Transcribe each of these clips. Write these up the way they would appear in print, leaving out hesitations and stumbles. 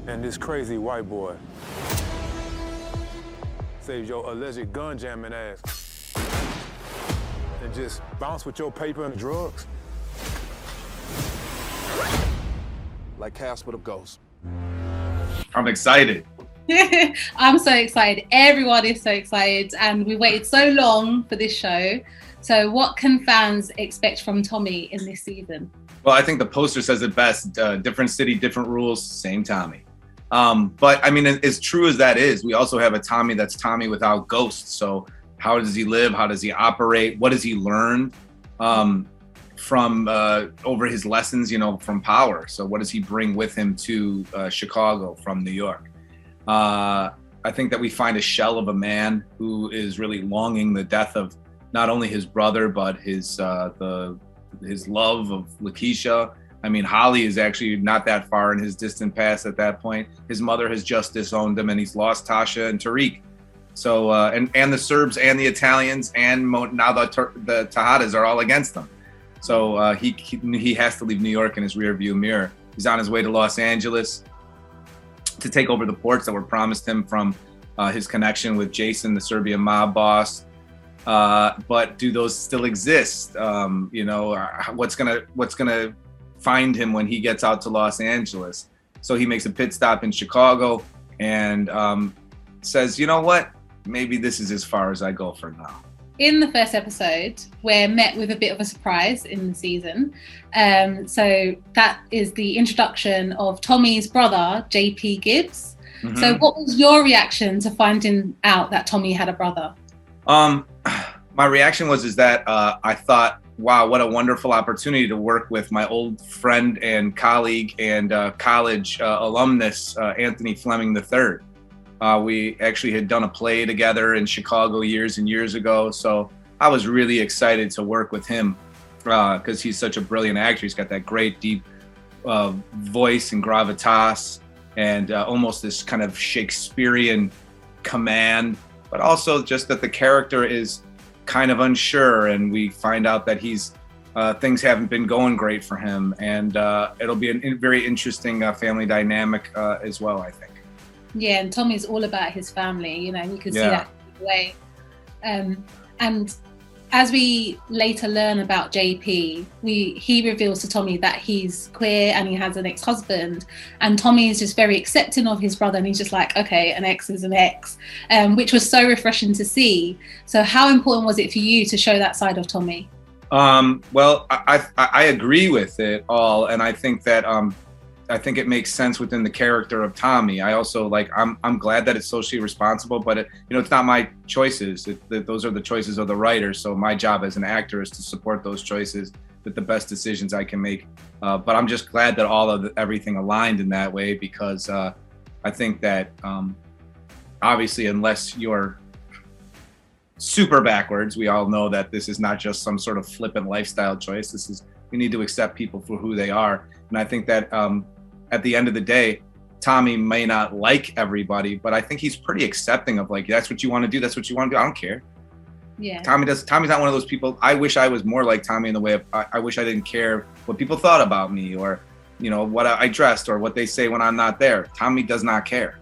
And this crazy white boy saves your alleged gun jamming ass and just bounce with your paper and drugs. Like Casper the Ghost. I'm excited. I'm so excited. Everyone is so excited, and we waited so long for this show. So what can fans expect from Tommy in this season? Well, I think the poster says it best. Different city, different rules, same Tommy. But I mean, as true as that is, we also have a Tommy that's Tommy without ghosts. So how does he live? How does he operate? What has he learned from over his lessons, from Power? So what does he bring with him to Chicago from New York? I think that we find a shell of a man who is really longing the death of not only his brother, but his love of Lakeisha. I mean, Holly is actually not that far in his distant past at that point. His mother has just disowned him, and he's lost Tasha and Tariq. So, and the Serbs and the Italians and now the Tejadas are all against him. So he has to leave New York in his rearview mirror. He's on his way to Los Angeles to take over the ports that were promised him from his connection with Jason, the Serbian mob boss. But do those still exist? What's gonna find him when he gets out to Los Angeles? So he makes a pit stop in Chicago and says, you know what? Maybe this is as far as I go for now. In the first episode, we're met with a bit of a surprise in the season. So that is the introduction of Tommy's brother, JP Gibbs. Mm-hmm. So what was your reaction to finding out that Tommy had a brother? My reaction was that I thought, wow, what a wonderful opportunity to work with my old friend and colleague and college alumnus, Anthony Fleming III. We actually had done a play together in Chicago years and years ago. So I was really excited to work with him because he's such a brilliant actor. He's got that great deep voice and gravitas and almost this kind of Shakespearean command, but also just that the character is kind of unsure, and we find out that things haven't been going great for him, and it'll be a very interesting family dynamic as well, I think. Yeah, and Tommy's all about his family, you can see that way. And as we later learn about JP, he reveals to Tommy that he's queer and he has an ex-husband, and Tommy is just very accepting of his brother, and he's just like, okay, an ex is an ex, which was so refreshing to see. So how important was it for you to show that side of Tommy? Well, I agree with it all, and I think that I think it makes sense within the character of Tommy. I also I'm glad that it's socially responsible, but it's not my choices. Those are the choices of the writers. So my job as an actor is to support those choices with the best decisions I can make. But I'm just glad that everything aligned in that way, because I think that obviously, unless you're super backwards, we all know that this is not just some sort of flippant lifestyle choice. We need to accept people for who they are. And I think that at the end of the day, Tommy may not like everybody, but I think he's pretty accepting of that's what you want to do. That's what you want to do. I don't care. Yeah. Tommy's not one of those people. I wish I was more like Tommy in the way of, I wish I didn't care what people thought about me, or, what I dressed, or what they say when I'm not there. Tommy does not care.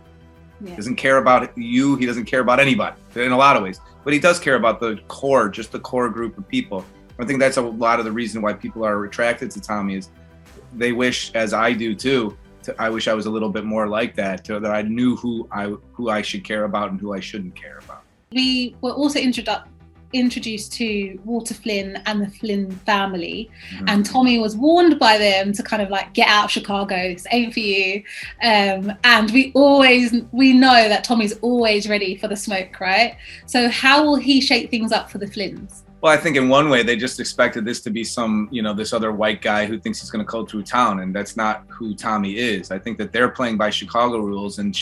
Yeah. He doesn't care about you. He doesn't care about anybody in a lot of ways, but he does care about just the core group of people. I think that's a lot of the reason why people are attracted to Tommy is they wish, as I do too, I wish I was a little bit more like that, that I knew who I should care about and who I shouldn't care about. We were also introduced to Walter Flynn and the Flynn family, mm-hmm. and Tommy was warned by them to kind of get out of Chicago, this ain't for you. And we know that Tommy's always ready for the smoke, right? So how will he shake things up for the Flynns? Well, I think in one way they just expected this to be some, this other white guy who thinks he's going to go through town, and that's not who Tommy is. I think that they're playing by Chicago rules, and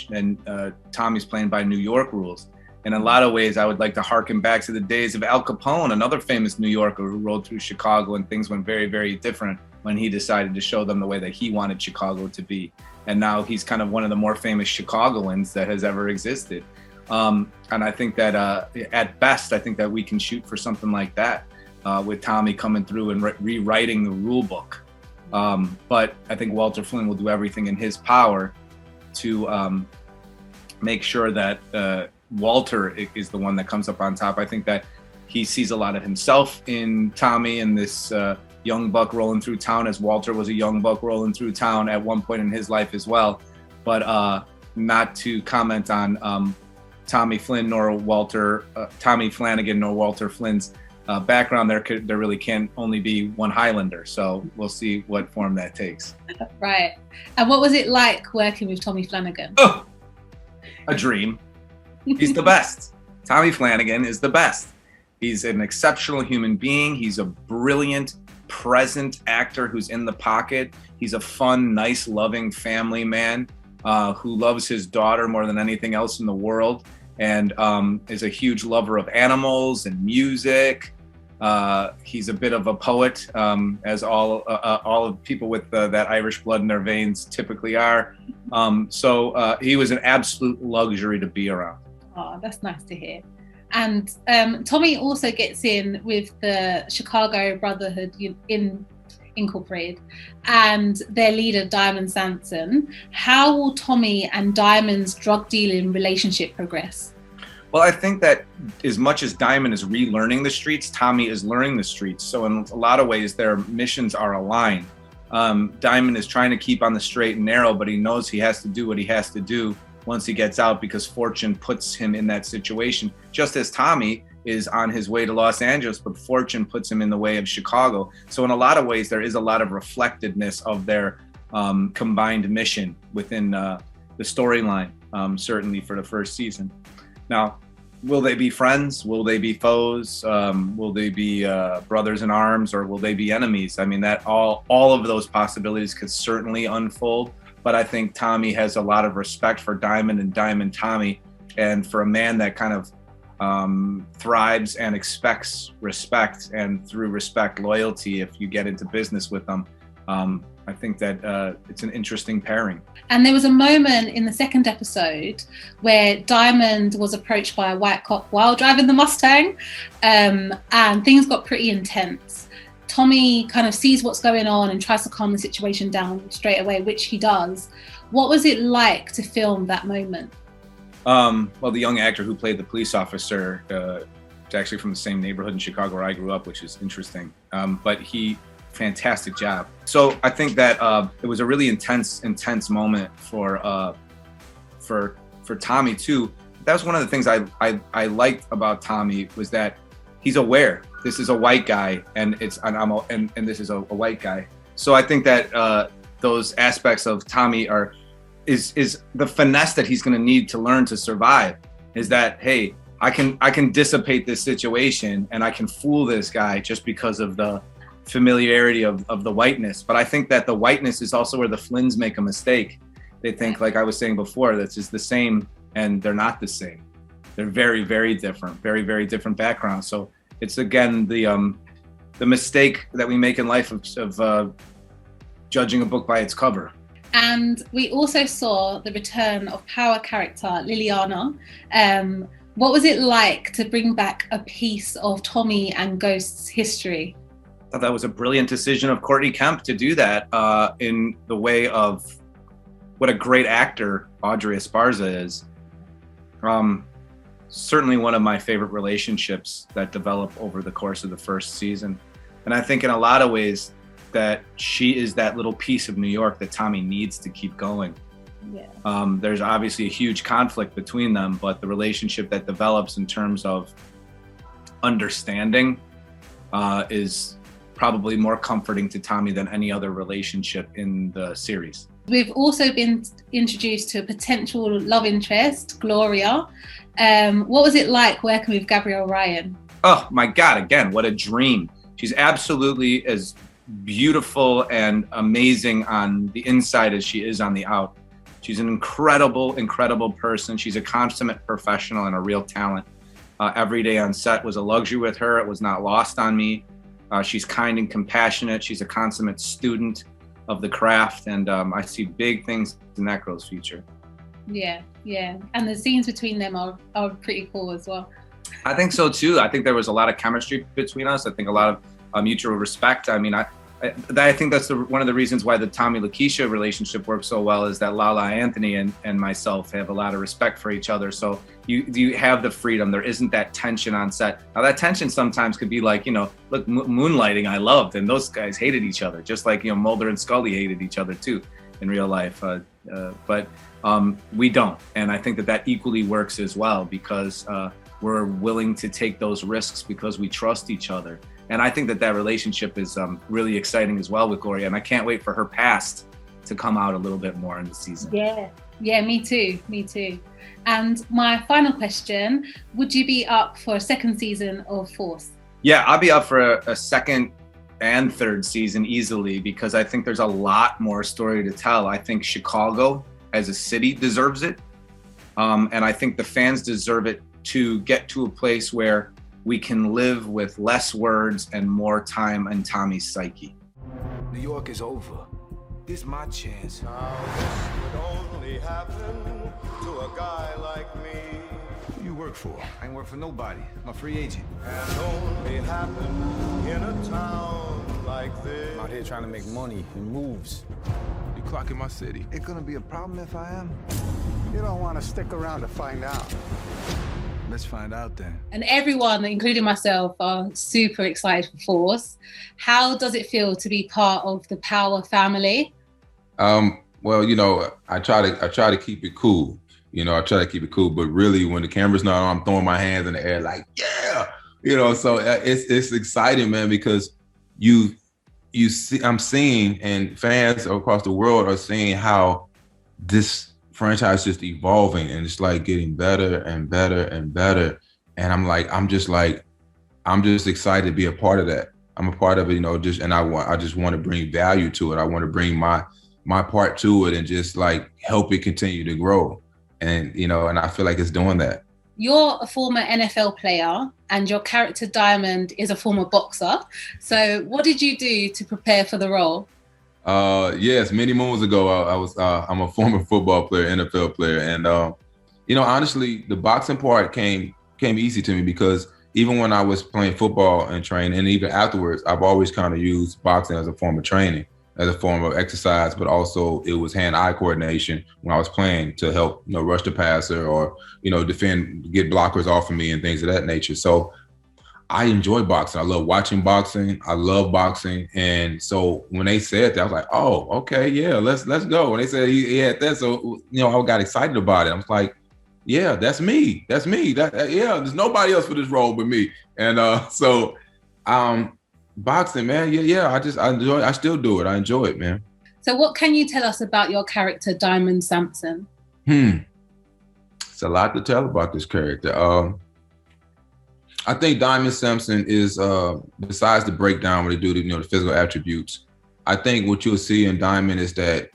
Tommy's playing by New York rules. In a lot of ways, I would like to harken back to the days of Al Capone, another famous New Yorker who rode through Chicago, and things went very, very different when he decided to show them the way that he wanted Chicago to be. And now he's kind of one of the more famous Chicagoans that has ever existed. And I think that at best, I think that we can shoot for something like that with Tommy coming through and rewriting the rule book. But I think Walter Flynn will do everything in his power to make sure that Walter is the one that comes up on top. I think that he sees a lot of himself in Tommy and this young buck rolling through town, as Walter was a young buck rolling through town at one point in his life as well. But not to comment on Tommy Flanagan nor Walter Flynn's background. There really can only be one Highlander, so we'll see what form that takes. Right. And what was it like working with Tommy Flanagan? Oh, a dream. He's the best. Tommy Flanagan is the best. He's an exceptional human being. He's a brilliant, present actor who's in the pocket. He's a fun, nice, loving family man who loves his daughter more than anything else in the world, and is a huge lover of animals and music. He's a bit of a poet, as all of people with that Irish blood in their veins typically are. So he was an absolute luxury to be around. Oh, that's nice to hear. And Tommy also gets in with the Chicago Brotherhood Incorporated and their leader, Diamond Samson. How will Tommy and Diamond's drug dealing relationship progress? Well, I think that as much as Diamond is relearning the streets, Tommy is learning the streets. So in a lot of ways, their missions are aligned. Diamond is trying to keep on the straight and narrow, but he knows he has to do what he has to do once he gets out, because fortune puts him in that situation, just as Tommy is on his way to Los Angeles, but fortune puts him in the way of Chicago. So in a lot of ways, there is a lot of reflectedness of their combined mission within the storyline, certainly for the first season. Now, will they be friends? Will they be foes? Will they be brothers in arms, or will they be enemies? I mean, that all of those possibilities could certainly unfold. But I think Tommy has a lot of respect for Diamond and Diamond Tommy. And for a man that kind of thrives and expects respect, and through respect, loyalty, if you get into business with them, I think that it's an interesting pairing. And there was a moment in the second episode where Diamond was approached by a white cop while driving the Mustang, and things got pretty intense. Tommy kind of sees what's going on and tries to calm the situation down straight away, which he does. What was it like to film that moment? Well, the young actor who played the police officer is actually from the same neighborhood in Chicago where I grew up, which is interesting. But fantastic job. So I think that it was a really intense moment for Tommy too. That was one of the things I liked about Tommy, was that he's aware this is a white guy, and this is a white guy. So I think that those aspects of Tommy is the finesse that he's going to need to learn to survive. Is that, hey, I can dissipate this situation and I can fool this guy just because of the familiarity of the whiteness. But I think that the whiteness is also where the Flynns make a mistake. They think, like I was saying before, that's just the same, and they're not the same. They're very, very different, very, very different backgrounds. So it's again the mistake that we make in life of judging a book by its cover. And we also saw the return of power character Liliana. What was it like to bring back a piece of Tommy and Ghost's history? I thought that was a brilliant decision of Courtney Kemp to do that, in the way of what a great actor Audrey Esparza is. Certainly one of my favorite relationships that developed over the course of the first season. And I think in a lot of ways that she is that little piece of New York that Tommy needs to keep going. Yeah. There's obviously a huge conflict between them, but the relationship that develops in terms of understanding is probably more comforting to Tommy than any other relationship in the series. We've also been introduced to a potential love interest, Gloria. What was it like working with Gabrielle Ryan? Oh my God, again, what a dream. She's absolutely as beautiful and amazing on the inside as she is on the out. She's an incredible, incredible person. She's a consummate professional and a real talent. Every day on set was a luxury with her. It was not lost on me. She's kind and compassionate. She's a consummate student of the craft, and I see big things in that girl's future. Yeah. And the scenes between them are pretty cool as well. I think so too. I think there was a lot of chemistry between us. I think a lot of mutual respect. I mean, I think that's one of the reasons why the Tommy Lakeisha relationship works so well, is that Lala Anthony and myself have a lot of respect for each other. So you have the freedom. There isn't that tension on set. Now that tension sometimes could be like, look, Moonlighting I loved, and those guys hated each other, just like, Mulder and Scully hated each other too in real life. But we don't. And I think that equally works as well, because we're willing to take those risks because we trust each other. And I think that relationship is really exciting as well with Gloria. And I can't wait for her past to come out a little bit more in the season. Yeah, me too. And my final question, would you be up for a second season of Force? Yeah, I'll be up for a second and third season easily, because I think there's a lot more story to tell. I think Chicago as a city deserves it. And I think the fans deserve it to get to a place where we can live with less words and more time in Tommy's psyche. New York is over. This is my chance. Now this would only happen to a guy like me. Who you work for? I ain't work for nobody. I'm a free agent. And only happen in a town like this. I'm out here trying to make money and moves. You clocking my city. It gonna be a problem if I am? You don't want to stick around to find out. Let's find out then. And everyone, including myself, are super excited for Force. How does it feel to be part of the Power family? Well, I try to keep it cool. But really, when the camera's not on, I'm throwing my hands in the air like, yeah, so it's exciting, man, because you see, I'm seeing, and fans across the world are seeing how this franchise just evolving, and it's like getting better and better and better. And I'm just excited to be a part of that. I'm a part of it, and I just want to bring value to it. I want to bring my part to it and just like help it continue to grow. And, and I feel like it's doing that. You're a former NFL player and your character Diamond is a former boxer. So what did you do to prepare for the role? Yes, many moons ago, I'm a former football player, NFL player. And, honestly, the boxing part came easy to me, because even when I was playing football and training, and even afterwards, I've always kind of used boxing as a form of training, as a form of exercise, but also it was hand-eye coordination when I was playing to help, rush the passer or, defend, get blockers off of me and things of that nature. So I enjoy boxing. I love watching boxing. I love boxing. And so when they said that, I was like, oh, okay, yeah, let's go. And they said he had that. So, I got excited about it. I was like, yeah, that's me. That's me. There's nobody else for this role but me. And boxing, man. Yeah. I still do it. I enjoy it, man. So what can you tell us about your character, Diamond Samson? It's a lot to tell about this character. I think Diamond Samson is, besides the breakdown where they do the physical attributes, I think what you'll see in Diamond is that,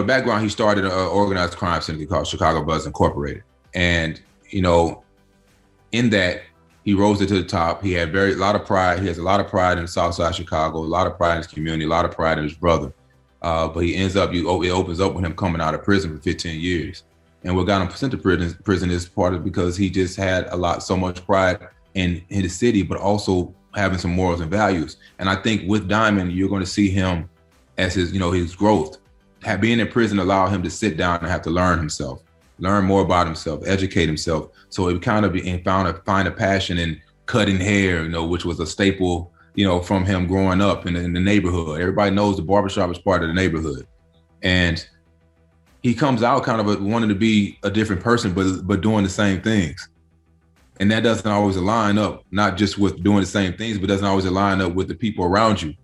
background, he started an organized crime syndicate called Chicago Buzz Incorporated. And, in that, he rose it to the top. He had a lot of pride. He has a lot of pride in South Side Chicago, a lot of pride in his community, a lot of pride in his brother. But he ends up, it opens up with him coming out of prison for 15 years. And what got him sent to prison is part of because he just had so much pride in his city, but also having some morals and values. And I think with Diamond, you're going to see him as his growth. Being in prison allowed him to sit down and have to learn himself, learn more about himself, educate himself. So it kind of find a passion in cutting hair, which was a staple, from him growing up in the neighborhood. Everybody knows the barbershop is part of the neighborhood. And he comes out kind of wanting to be a different person, but doing the same things. And that doesn't always align up, not just with doing the same things, but doesn't always align up with the people around you.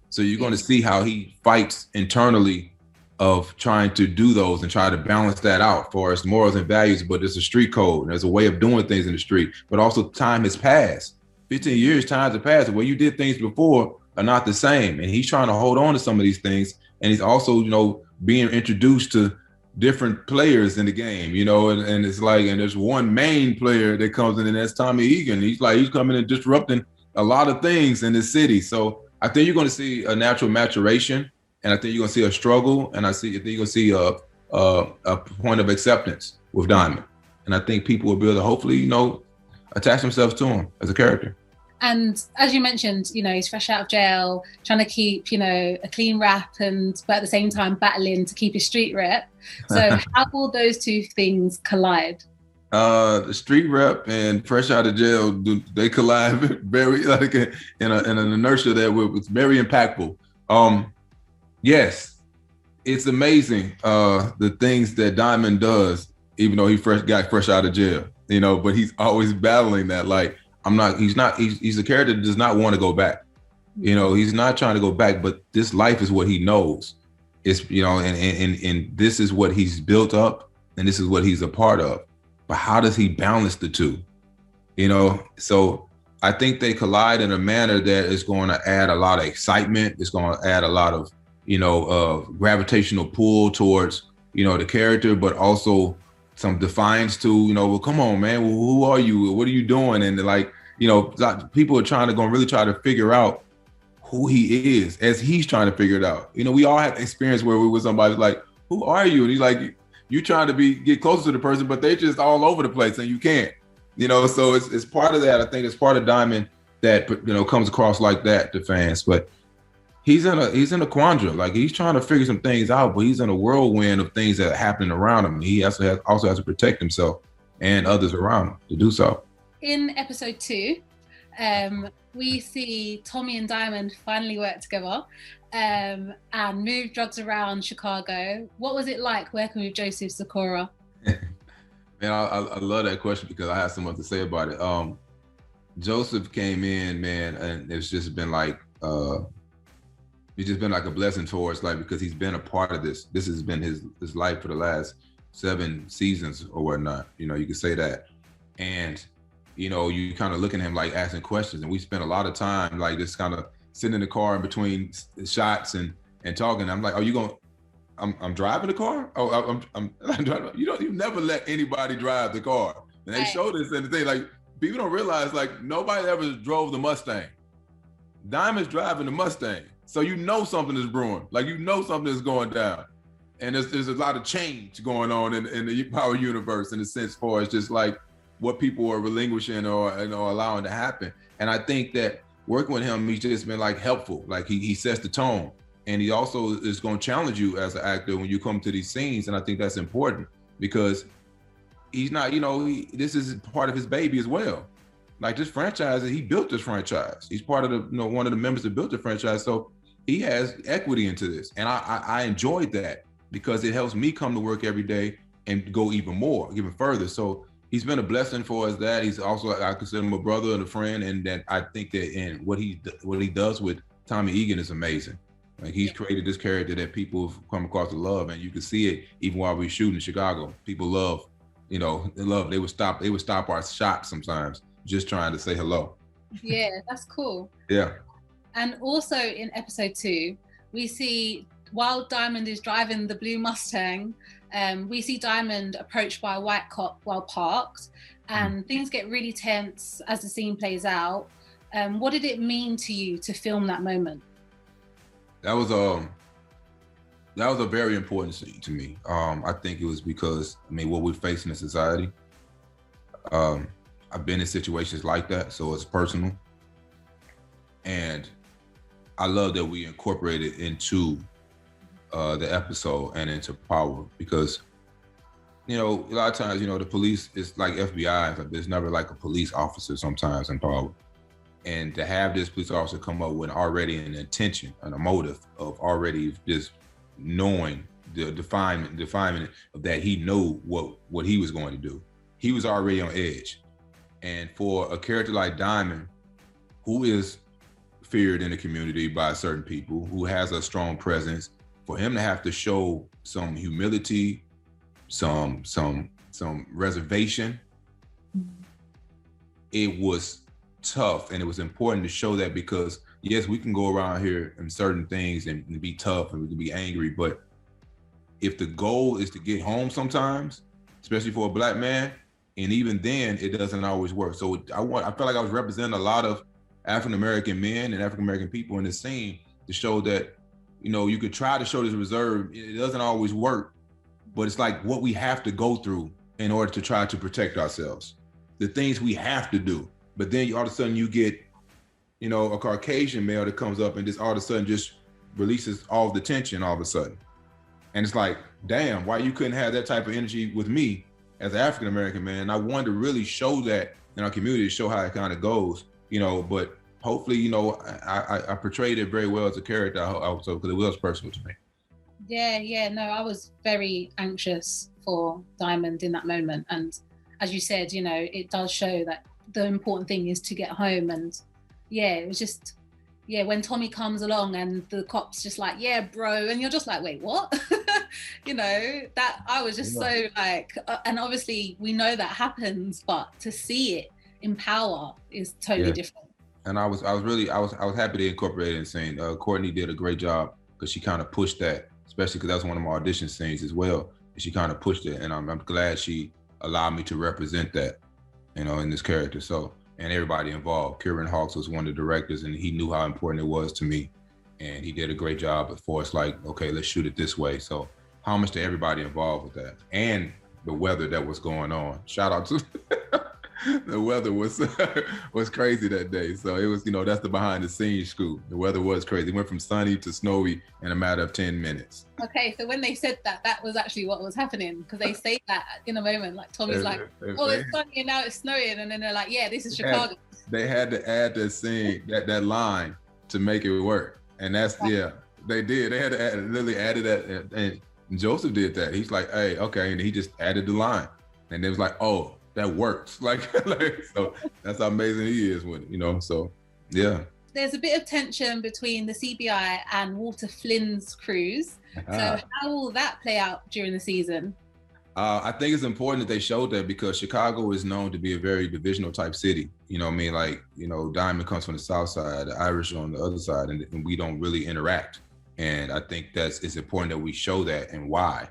So you're going to see how he fights internally of trying to do those and try to balance that out for his morals and values. But there's a street code. There's a way of doing things in the street, but also time has passed. 15 years, times have passed. The way you did things before are not the same. And he's trying to hold on to some of these things. And he's also, being introduced to different players in the game, and it's like, and there's one main player that comes in, and that's Tommy Egan. He's coming and disrupting a lot of things in the city. So I think you're going to see a natural maturation, and I think you're going to see a struggle, and I think you're going to see a point of acceptance with Diamond. And I think people will be able to hopefully, attach themselves to him as a character. And as you mentioned, he's fresh out of jail, trying to keep, a clean rap, but at the same time battling to keep his street rep. So how will those two things collide? The street rep and fresh out of jail, they collide very like in an inertia that was very impactful. Yes, it's amazing the things that Diamond does, even though he got fresh out of jail, but he's always battling that. Like, he's a character that does not want to go back. He's not trying to go back, but this life is what he knows. It's, and this is what he's built up, and this is what he's a part of. But how does he balance the two? So I think they collide in a manner that is going to add a lot of excitement. It's going to add a lot of, gravitational pull towards, the character, but also some defiance to, well, come on, man, well, who are you? What are you doing? And people are really try to figure out who he is as he's trying to figure it out. We all have experience where we were somebody like, who are you? And he's like, you're trying to get closer to the person, but they're just all over the place and you can't, so it's part of that. I think it's part of Diamond that, comes across like that to fans, but he's in a quandary. Like, he's trying to figure some things out, but he's in a whirlwind of things that are happening around him. He also has to protect himself and others around him to do so. In episode 2, we see Tommy and Diamond finally work together and move drugs around Chicago. What was it like working with Joseph Sikora? Man, I love that question because I have so much to say about it. Joseph came in, man, and it's just been like he's just been like a blessing towards life because he's been a part of this. This has been his life for the last 7 seasons or whatnot. You could say that. And, you kind of look at him like asking questions. And we spent a lot of time like just kind of sitting in the car in between shots and talking. I'm like, are you going, I'm driving the car? Oh, I'm driving. You never let anybody drive the car. And they showed us in the thing, like, people don't realize, like, nobody ever drove the Mustang. Diamond's driving the Mustang. So something is brewing, like something is going down. And there's a lot of change going on in the power universe in a sense for it's just like what people are relinquishing or allowing to happen. And I think that working with him, he's just been like helpful. Like he sets the tone. And he also is going to challenge you as an actor when you come to these scenes. And I think that's important because he's not, this is part of his baby as well. Like this franchise, he built this franchise. He's part of the, one of the members that built the franchise. So he has equity into this. And I enjoyed that because it helps me come to work every day and go even more, even further. So he's been a blessing for us that. He's also, I consider him a brother and a friend. And that I think that in what he does with Tommy Egan is amazing. Like he's created this character that people have come across to love. And you can see it even while we're shooting in Chicago. People love, they would stop our shots sometimes just trying to say hello. Yeah, that's cool. Yeah. And also in episode 2, we see while Diamond is driving the blue Mustang, we see Diamond approached by a white cop while parked, and things get really tense as the scene plays out. What did it mean to you to film that moment? That was a very important scene to me. I think it was because, what we're facing in society. I've been in situations like that, so it's personal. And I love that we incorporated into the episode and into Power because, a lot of times, the police is like FBI. Like there's never like a police officer sometimes in Power. And to have this police officer come up with already an intention and a motive of already just knowing the definement of that he knew what he was going to do. He was already on edge. And for a character like Diamond, who is feared in the community by certain people, who has a strong presence, for him to have to show some humility, some reservation, it was tough. And it was important to show that because yes, we can go around here and certain things and be tough and we can be angry, but if the goal is to get home sometimes, especially for a Black man, and even then it doesn't always work. So I felt like I was representing a lot of African-American men and African-American people in this scene to show that, you could try to show this reserve. It doesn't always work, but it's like what we have to go through in order to try to protect ourselves, the things we have to do. But then all of a sudden you get you know, a Caucasian male that comes up and just all of a sudden just releases all the tension all of a sudden. And it's like, damn, why you couldn't have that type of energy with me as an African-American man? And I wanted to really show that in our community, to show how it kind of goes, you know, but hopefully, you know, I portrayed it very well as a character, also, because it was personal to me. Yeah, no, I was very anxious for Diamond in that moment. And as you said, you know, it does show that the important thing is to get home. And yeah, it was just, yeah, when Tommy comes along and the cop's just like, yeah, bro. And you're just like, wait, what? You know, that I was just so like, and obviously we know that happens, but to see it in power is totally different. And I was happy to incorporate it in saying Courtney did a great job, because she kind of pushed that, especially because that was one of my audition scenes as well. And she kind of pushed it, and I'm glad she allowed me to represent that, you know, in this character. So, and everybody involved. Kieran Hawks was one of the directors, and he knew how important it was to me, and he did a great job before it's like, okay, let's shoot it this way. So, homage to everybody involved with that, and the weather that was going on. Shout out to the weather was crazy that day. So it was, you know, that's the behind the scenes scoop. The weather was crazy. It went from sunny to snowy in a matter of 10 minutes. Okay, so when they said that, that was actually what was happening, because they say that in a moment, like Tommy's like, oh, it's sunny and now it's snowing, and then they're like, yeah, this is Chicago. They had to add that scene, that line to make it work. And that's, yeah, they did. They had to literally added that, and Joseph did that. He's like, hey, okay, and he just added the line. And it was like, oh, that works. Like, so that's how amazing he is with it, you know, so yeah. There's a bit of tension between the CBI and Walter Flynn's crews. So how will that play out during the season? I think it's important that they showed that, because Chicago is known to be a very divisional type city. You know what I mean? Like, you know, Diamond comes from the South side, the Irish are on the other side, and we don't really interact. And I think it's important that we show that and why.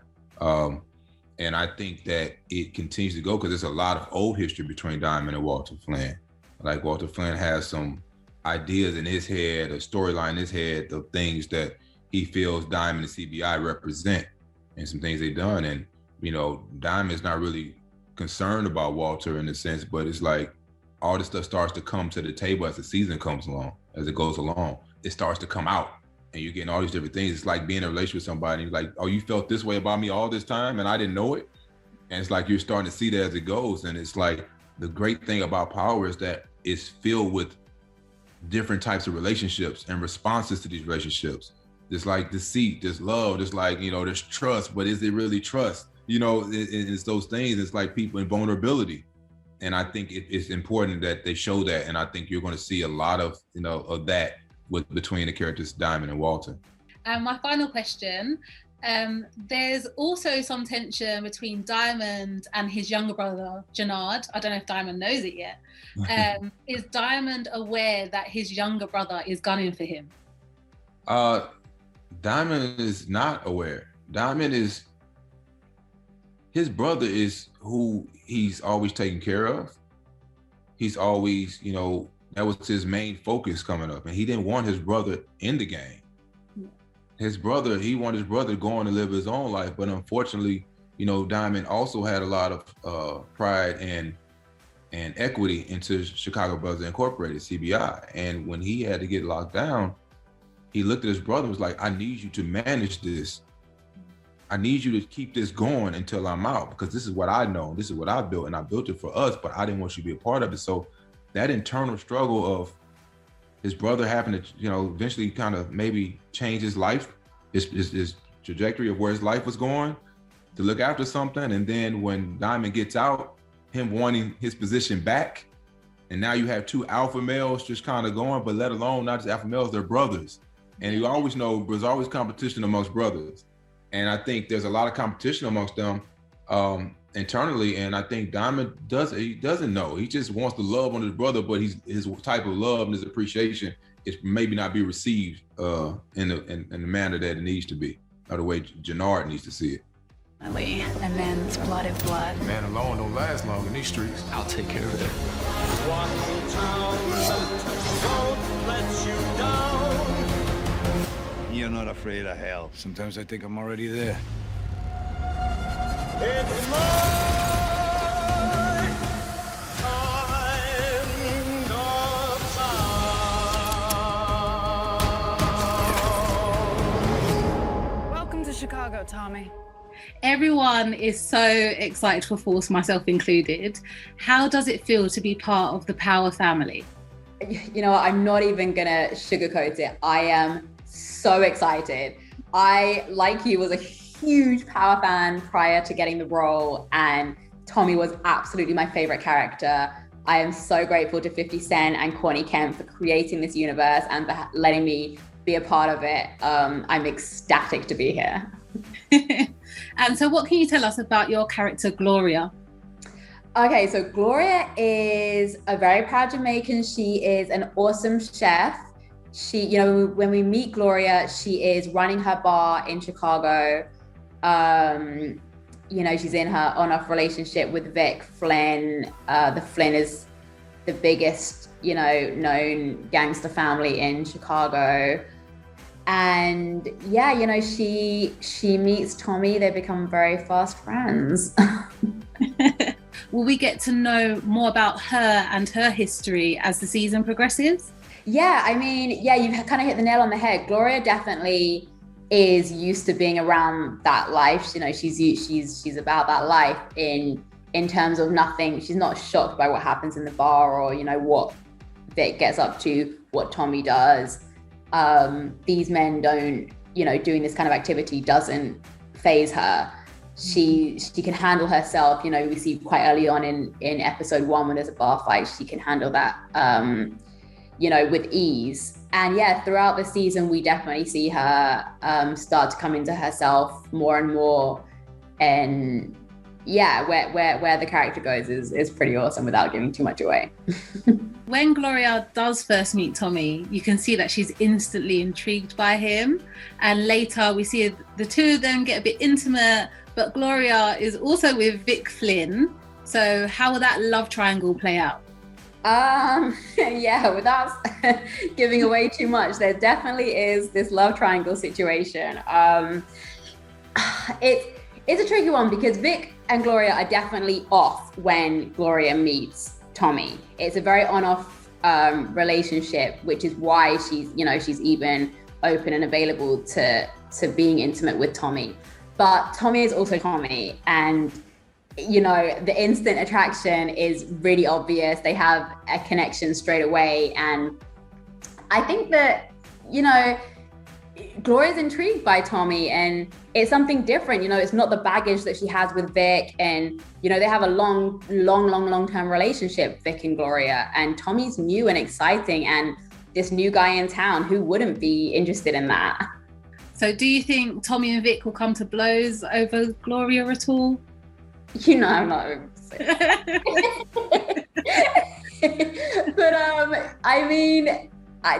And I think that it continues to go, because there's a lot of old history between Diamond and Walter Flynn. Like, Walter Flynn has some ideas in his head, a storyline in his head of things that he feels Diamond and CBI represent, and some things they've done. And, you know, Diamond's not really concerned about Walter in a sense, but it's like all this stuff starts to come to the table as the season comes along, as it goes along. It starts to come out, and you're getting all these different things. It's like being in a relationship with somebody, and you're like, oh, you felt this way about me all this time and I didn't know it? And it's like you're starting to see that as it goes. And it's like the great thing about Power is that it's filled with different types of relationships and responses to these relationships. There's like deceit, there's love, there's like, you know, there's trust, but is it really trust? You know, it's those things. It's like people in vulnerability. And I think it's important that they show that. And I think you're going to see a lot of, you know, of that between the characters Diamond and Walter. And my final question, there's also some tension between Diamond and his younger brother, Jannard. I don't know if Diamond knows it yet. Is Diamond aware that his younger brother is gunning for him? Diamond is not aware. His brother is who he's always taken care of. He's always, you know, that was his main focus coming up. And he didn't want his brother in the game. He wanted his brother to go on and live his own life. But unfortunately, you know, Diamond also had a lot of pride and equity into Chicago Brothers Incorporated, CBI. And when he had to get locked down, he looked at his brother and was like, I need you to manage this. I need you to keep this going until I'm out, because this is what I know. This is what I built, and I built it for us, but I didn't want you to be a part of it. So that internal struggle of his brother having to, you know, eventually kind of maybe change his life, his trajectory of where his life was going to look after something. And then when Diamond gets out, him wanting his position back. And now you have two alpha males just kind of going, but let alone not just alpha males, they're brothers. And you always know there's always competition amongst brothers. And I think there's a lot of competition amongst them internally. And I think Diamond doesn't know. He just wants to love on his brother, but his type of love and his appreciation is maybe not be received in the manner that it needs to be, or the way Jannard needs to see it. A man's blood is blood. Man alone don't last long in these streets. I'll take care of it. Walking town, don't let you down. You're not afraid of hell. Sometimes I think I'm already there. It's my kind of time. Chicago, Tommy. Everyone is so excited for Force, myself included. How does it feel to be part of the Power family? You know what? I'm not even gonna sugarcoat it. I am so excited. I, like you, was a huge Power fan prior to getting the role, and Tommy was absolutely my favorite character. I am so grateful to 50 Cent and Corny Kemp for creating this universe and for letting me be a part of it. I'm ecstatic to be here. And so what can you tell us about your character, Gloria? Okay, so Gloria is a very proud Jamaican. She is an awesome chef. She, you know, when we meet Gloria, she is running her bar in Chicago. You know, she's in her on-off relationship with Vic Flynn. The Flynn is the biggest, you know, known gangster family in Chicago. And yeah, you know, she meets Tommy. They become very fast friends. Will we get to know more about her and her history as the season progresses? Yeah, I mean, yeah, you've kind of hit the nail on the head. Gloria definitely is used to being around that life. You know, she's about that life in terms of nothing. She's not shocked by what happens in the bar or, you know, what Vic gets up to, what Tommy does. These men don't, you know, doing this kind of activity doesn't faze her. She can handle herself. You know, we see quite early on in episode 1 when there's a bar fight, she can handle that, you know, with ease. And yeah, throughout the season, we definitely see her start to come into herself more and more. And yeah, where the character goes is pretty awesome without giving too much away. When Gloria does first meet Tommy, you can see that she's instantly intrigued by him. And later we see the two of them get a bit intimate, but Gloria is also with Vic Flynn. So how will that love triangle play out? Yeah, without giving away too much, there definitely is this love triangle situation. It's a tricky one because Vic and Gloria are definitely off when Gloria meets Tommy. It's a very on-off relationship, which is why she's even open and available to being intimate with Tommy. But Tommy is also Tommy, and you know, the instant attraction is really obvious. They have a connection straight away. And I think that, you know, Gloria's intrigued by Tommy, and it's something different. You know, it's not the baggage that she has with Vic, and, you know, they have a long-term relationship, Vic and Gloria, and Tommy's new and exciting, and this new guy in town, who wouldn't be interested in that? So do you think Tommy and Vic will come to blows over Gloria at all? You know, I'm not going to say. But I mean,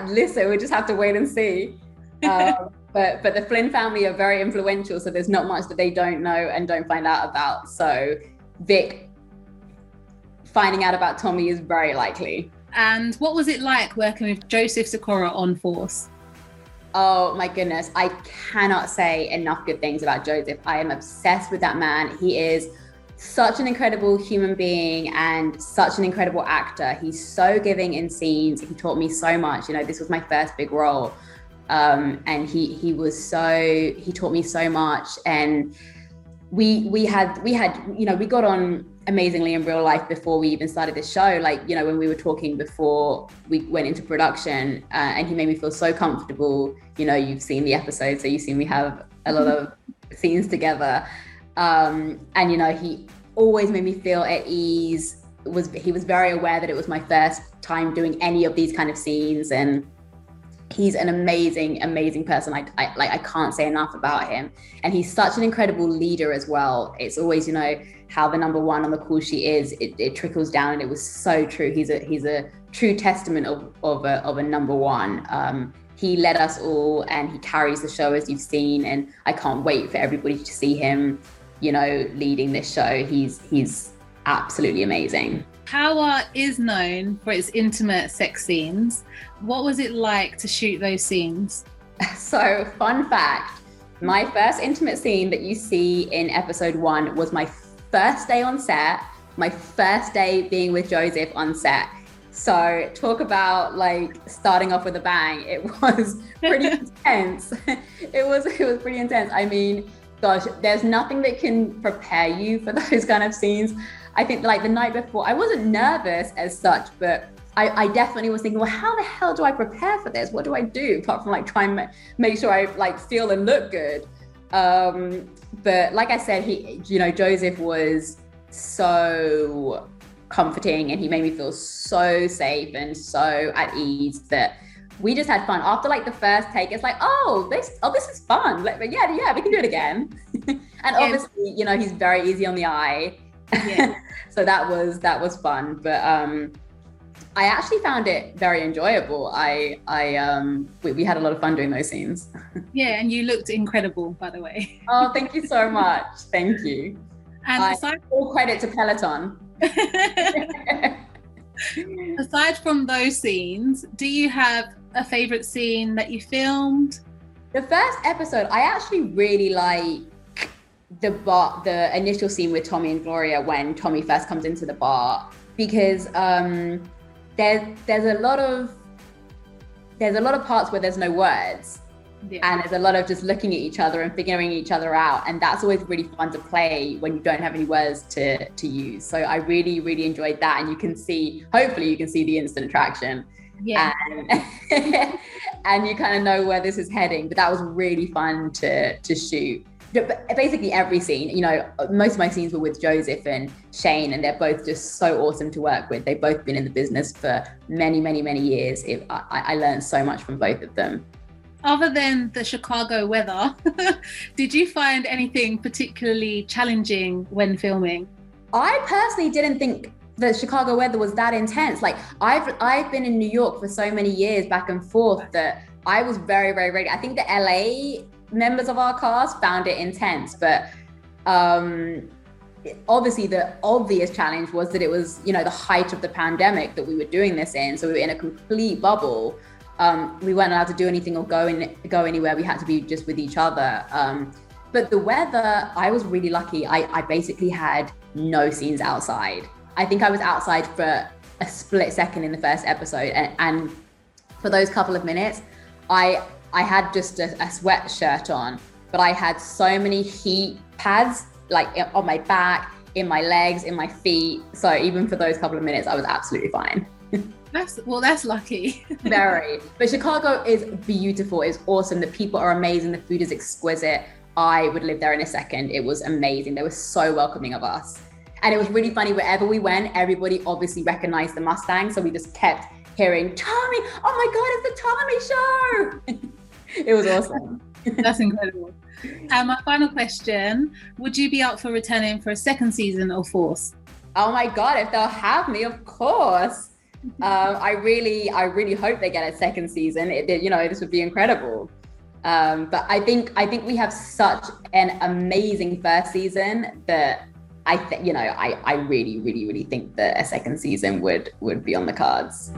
listen, we just have to wait and see. But the Flynn family are very influential, so there's not much that they don't know and don't find out about. So Vic finding out about Tommy is very likely. And what was it like working with Joseph Sikora on Force? Oh my goodness, I cannot say enough good things about Joseph. I am obsessed with that man. He is such an incredible human being and such an incredible actor. He's so giving in scenes. He taught me so much. You know, this was my first big role. And he taught me so much. And we had, you know, we got on amazingly in real life before we even started this show. Like, you know, when we were talking before we went into production, and he made me feel so comfortable. You know, you've seen the episode, so you've seen we have a lot of scenes together. And, you know, he always made me feel at ease. He was very aware that it was my first time doing any of these kind of scenes. And he's an amazing, amazing person. I can't say enough about him. And he's such an incredible leader as well. It's always, you know, how the number one on the call sheet is, it trickles down. And it was so true. He's a true testament of a number one. He led us all, and he carries the show, as you've seen. And I can't wait for everybody to see him, you know, leading this show. He's absolutely amazing. Power is known for its intimate sex scenes. What was it like to shoot those scenes? So, fun fact, my first intimate scene that you see in episode 1 was my first day on set, my first day being with Joseph on set. So talk about like starting off with a bang. It was pretty intense. It was pretty intense. I mean, gosh, there's nothing that can prepare you for those kind of scenes. I think like the night before, I wasn't nervous as such, but I definitely was thinking, well, how the hell do I prepare for this? What do I do apart from like try and make sure I like feel and look good? But like I said, Joseph was so comforting and he made me feel so safe and so at ease that we just had fun. After like the first take, it's like, this is fun. Like, yeah, we can do it again. And obviously, he's very easy on the eye. Yeah. So that was fun. But I actually found it very enjoyable. We had a lot of fun doing those scenes. Yeah, and you looked incredible, by the way. Oh, thank you so much. Thank you. And all credit to Peloton. Aside from those scenes, do you have a favorite scene that you filmed? The first episode, I actually really like the initial scene with Tommy and Gloria when Tommy first comes into the bar, because there's a lot of parts where there's no words. Yeah. And there's a lot of just looking at each other and figuring each other out, and that's always really fun to play when you don't have any words to use. So I really, really enjoyed that, and hopefully you can see the instant attraction. Yeah. And you kind of know where this is heading, but that was really fun to shoot. Basically every scene, most of my scenes were with Joseph and Shane, and they're both just so awesome to work with. They've both been in the business for many, many, many years. I learned so much from both of them. Other than the Chicago weather, did you find anything particularly challenging when filming? I personally didn't think the Chicago weather was that intense. Like I've been in New York for so many years back and forth that I was very, very ready. I think the LA members of our cast found it intense, but obviously the obvious challenge was that it was, the height of the pandemic that we were doing this in. So we were in a complete bubble. We weren't allowed to do anything or go anywhere. We had to be just with each other. But the weather, I was really lucky. I basically had no scenes outside. I think I was outside for a split second in the first episode. And for those couple of minutes, I had just a sweatshirt on, but I had so many heat pads like on my back, in my legs, in my feet. So even for those couple of minutes, I was absolutely fine. That's lucky. Very. But Chicago is beautiful. It's awesome. The people are amazing. The food is exquisite. I would live there in a second. It was amazing. They were so welcoming of us. And it was really funny. Wherever we went, everybody obviously recognized the Mustang. So we just kept hearing, Tommy, oh my God, it's the Tommy Show. It was awesome. That's incredible. And my final question, would you be up for returning for a second season or fourth? Oh my God, if they'll have me, of course. I really hope they get a second season. This would be incredible. But I think we have such an amazing first season that I really, really, really think that a second season would be on the cards.